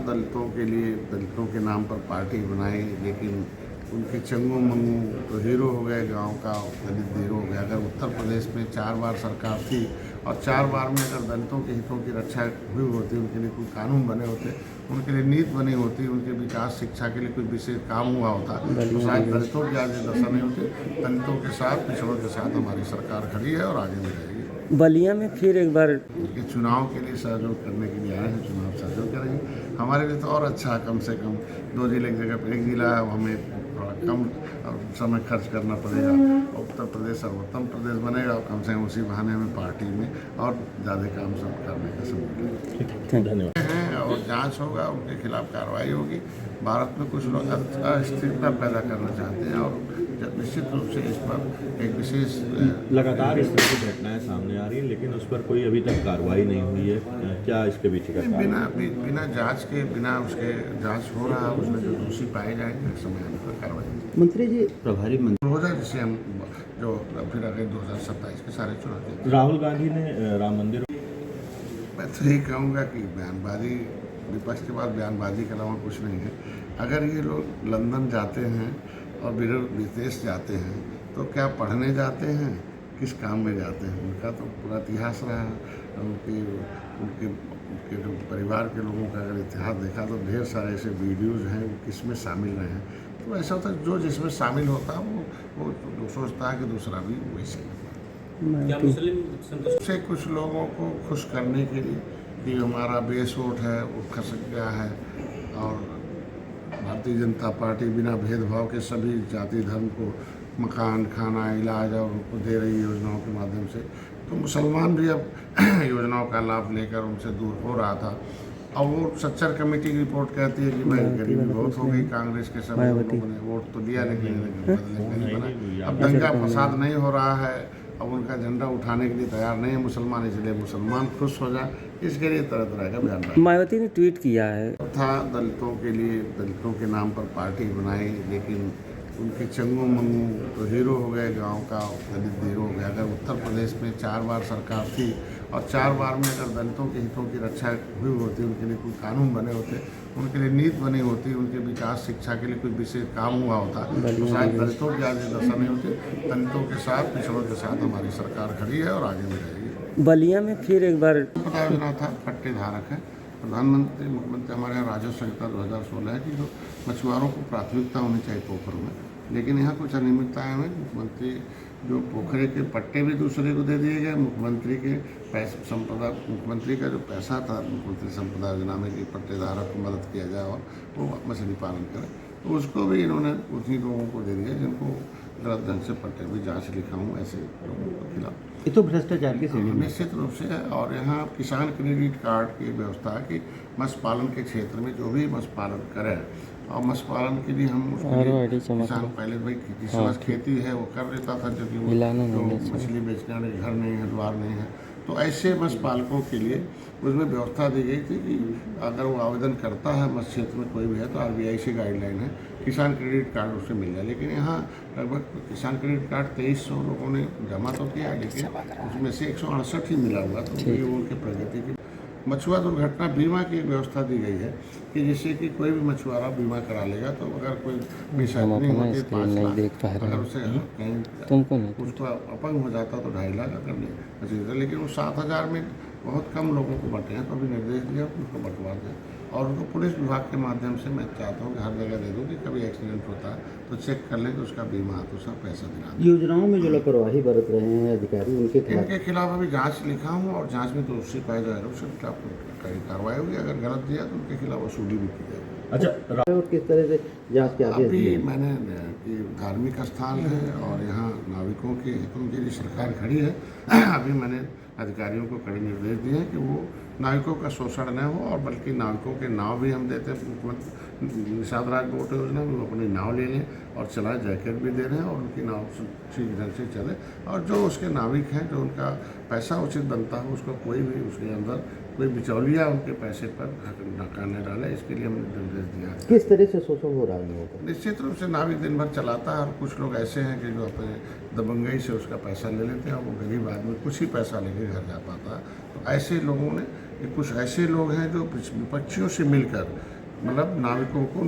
दलितों के लिए, दलितों के नाम पर पार्टी बनाई, लेकिन उनके चंगू मंगू तो हीरो हो गए, गांव का दलित हीरो हो गया। अगर उत्तर प्रदेश में 4 बार सरकार थी और 4 बार में अगर दलितों के हितों की रक्षा हुई होती, उनके लिए कोई कानून बने होते, उनके लिए नीति बनी होती, उनके विकास शिक्षा के लिए कोई विशेष काम हुआ होता, तो शायद दलितों की आज ये दशा नहीं होती। दलितों के साथ, पिछड़ों के साथ हमारी सरकार खड़ी है और आगे भी रहेगी। बलिया में फिर एक बार ये चुनाव के लिए सहयोग करने के लिए आए हैं, चुनाव सहयोग करेंगे। हमारे लिए तो और अच्छा है, कम से कम 2 जिले की जगह पर 1 जिला है, हमें थोड़ा कम समय खर्च करना पड़ेगा। उत्तर प्रदेश सर्वोत्तम प्रदेश बनेगा और कम से कम उसी बहाने हमें पार्टी में और ज़्यादा काम सब करने का समय धन्यवाद हैं और जांच होगा, उनके खिलाफ कार्रवाई होगी। भारत में कुछ लोग अस्थिरता पैदा करना चाहते हैं और निश्चित रूप से इस पर एक विशेष लगातार इस तरह की घटनाएं सामने आ रही हैं, लेकिन उस पर कोई अभी तक कार्रवाई नहीं हुई है। क्या इसके पीछे का कारण? बिना जांच के, बिना उसके जांच हो रहा है, उसमें जो दोषी पाए जाएंगे समय आने पर कार्रवाई। मंत्री जी, प्रभारी मंत्री हो जाए, जिसे हम जो फिर अगले 2027 के सारे चुनाव। राहुल गांधी ने राम मंदिर, मैं तो यही कहूँगा कि बयानबाजी, विपक्ष के बाद बयानबाजी के अलावा कुछ नहीं है। अगर ये लोग लंदन जाते हैं और विदेश जाते हैं तो क्या पढ़ने जाते हैं, किस काम में जाते हैं? उनका तो पूरा इतिहास रहा है। उनके उनके उनके जो परिवार के लोगों का अगर इतिहास देखा तो ढेर सारे ऐसे वीडियोज़ हैं वो किस में शामिल रहे हैं। तो ऐसा होता है जो जिसमें शामिल होता है वो सोचता है कि दूसरा भी वैसे ही। से कुछ लोगों को खुश करने के लिए कि हमारा बेस वोट है वो खसक गया है और भारतीय जनता पार्टी बिना भेदभाव के सभी जाति धर्म को मकान, खाना, इलाज और उनको दे रही योजनाओं के माध्यम से, तो मुसलमान भी अब योजनाओं का लाभ लेकर उनसे दूर हो रहा था। और वो सच्चर कमेटी की रिपोर्ट कहती है कि भाई गरीबी बहुत हो गई, कांग्रेस के सब लोगों ने वोट तो दिया लेकिन बदले नहीं बना। अब दंगा फसाद नहीं हो रहा है, अब उनका झंडा उठाने के लिए तैयार नहीं है मुसलमान, इसलिए मुसलमान खुश हो जाए, इसके लिए तरह तरह का बयान। मायावती ने ट्वीट किया है था दलितों के लिए, दलितों के नाम पर पार्टी बनाई, लेकिन उनके चंगू मंगू तो हीरो हो गए, गांव का दलित हीरो हो गया। अगर उत्तर प्रदेश में 4 बार सरकार थी और 4 बार में अगर दलितों के हितों की रक्षा हुई होती, उनके लिए कोई कानून बने होते, उनके लिए नीति बनी होती, उनके विकास शिक्षा के लिए कोई विशेष काम हुआ होता, तो शायद दलितों की आज ये दशा नहीं होती। दलितों के साथ, पिछड़ों के साथ हमारी सरकार खड़ी है और आगे भी रहेगी। बलिया में फिर एक बार योजना था, पट्टे धारक है। प्रधानमंत्री, मुख्यमंत्री हमारे यहाँ राजस्व संहिता 2016 है कि जो मछुआरों को प्राथमिकता होनी चाहिए पोखरों में, लेकिन यहाँ कुछ अनियमितताएं हुई। मुख्यमंत्री जो पोखरे के पट्टे भी दूसरे को दे दिए गए, मुख्यमंत्री के पैसे संपदा, मुख्यमंत्री का जो पैसा था मुख्यमंत्री संपदा योजना में कि पट्टेधारक को मदद किया जाए और वो मछली पालन करे, तो उसको भी इन्होंने उन्हीं लोगों को दे दिया जिनको गलत ढंग से पट्टे भी जांच लिखा हूँ, ऐसे लोगों के खिलाफ। ये तो भ्रष्टाचार की श्रेणी में निश्चित रूप से है। और यहाँ किसान क्रेडिट कार्ड की व्यवस्था है कि मत्स्य पालन के क्षेत्र में जो भी मत्स्य पालन करे, और मत्स्य पालन के लिए हम उसके लिए किसान पहले भाई जिस वर्ष खेती है वो कर लेता था, जबकि वो मछली बेचने वाले घर नहीं है, द्वार नहीं है, तो ऐसे मत्स्य पालकों के लिए उसमें व्यवस्था दी गई थी कि अगर वो आवेदन करता है मत्स्य क्षेत्र में कोई भी है तो RBI से गाइडलाइन है किसान क्रेडिट कार्ड उससे मिल जाए। लेकिन यहाँ लगभग किसान क्रेडिट कार्ड 2300 लोगों ने जमा तो किया, लेकिन उसमें से 168 ही मिला हुआ, तो ये उनकी प्रगति की। मछुआ दुर्घटना बीमा की एक व्यवस्था दी गई है कि जिससे कि कोई भी मछुआरा बीमा करा लेगा, तो अगर कोई बेसब्री होती है 5 लाख, अगर उसे कहीं उसको अपंग हो जाता तो 2.5 लाख अगर नहीं, लेकिन वो 7,000 में बहुत कम लोगों को बटे हैं, तो अभी निर्देश दिया उनको बंटवा दें। और उनको पुलिस विभाग के माध्यम से मैं चाहता हूँ कि हर जगह दे दूँ कि कभी एक्सीडेंट होता है तो चेक कर लें कि उसका बीमा तो सब पैसा दिला दें। योजनाओं में जो लापरवाही बरत रहे हैं अधिकारी, इनके खिलाफ अभी जांच लिखा हूँ और जांच में दोषी पाए जाएगा उसके खिलाफ कार्रवाई होगी। अगर गलत दिया तो उनके खिलाफ वसूली भी की जाएगी। अच्छा, और किस तरह से जांच के आदेश अभी दिए? मैंने ये धार्मिक स्थान है और यहाँ नाविकों के हितों के लिए सरकार खड़ी है। अभी मैंने अधिकारियों को कड़े निर्देश दिए हैं कि वो नाविकों का शोषण न हो, और बल्कि नाविकों के नाव भी हम देते हैं। मुख्यमंत्री निषाद राज बोट योजना में वो अपनी नाव ले लें और चलाए, जैकेट भी दे रहे हैं और उनकी नाव ठीक ढंग से चले, और जो उसके नाविक हैं जो उनका पैसा उचित बनता हो उसको कोई भी उसके अंदर कोई बिचौलिया उनके पैसे पर नाका न डाले, इसके लिए हमने निर्देश दिया है। किस तरह से शोषण हो रहा है? निश्चित रूप से नाविक दिन भर चलाता है और कुछ लोग ऐसे हैं कि जो अपने दबंगई से उसका पैसा ले लेते हैं और वो गरीब आदमी कुछ ही पैसा लेके घर जा पाता है। तो ऐसे लोगों ने, कुछ ऐसे लोग हैं जो विपक्षियों से मिलकर मतलब नाविकों को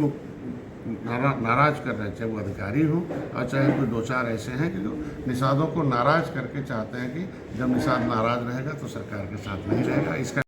नाराज कर रहे हैं, चाहे वो अधिकारी हो और चाहे कोई दो चार ऐसे हैं कि जो निषादों को नाराज करके चाहते हैं कि जब निषाद नाराज रहेगा तो सरकार के साथ नहीं रहेगा। इसका